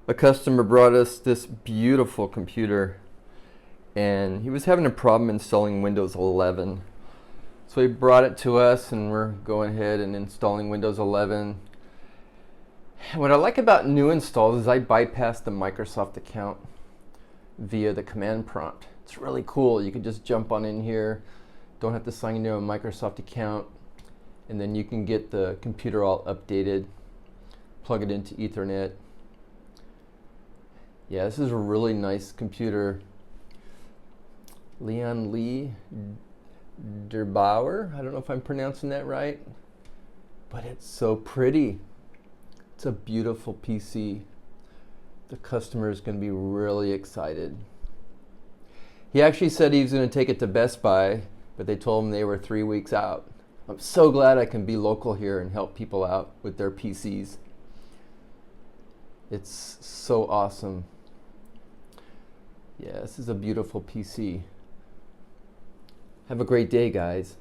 A customer brought us this beautiful computer, and he was having a problem installing Windows 11. So he brought it to us, and we're going ahead and installing Windows 11. And what I like about new installs is I bypass the Microsoft account via the command prompt. It's really cool. You can just jump on in here, don't have to sign into a Microsoft account, and then you can get the computer all updated, plug it into Ethernet. Yeah, this is a really nice computer. Leon Lee Derbauer, I don't know if I'm pronouncing that right, but it's so pretty. It's a beautiful PC. The customer is going to be really excited. He actually said he was going to take it to Best Buy, but they told him they were 3 weeks out. I'm so glad I can be local here and help people out with their PCs. It's so awesome. Yeah, this is a beautiful PC. Have a great day, guys.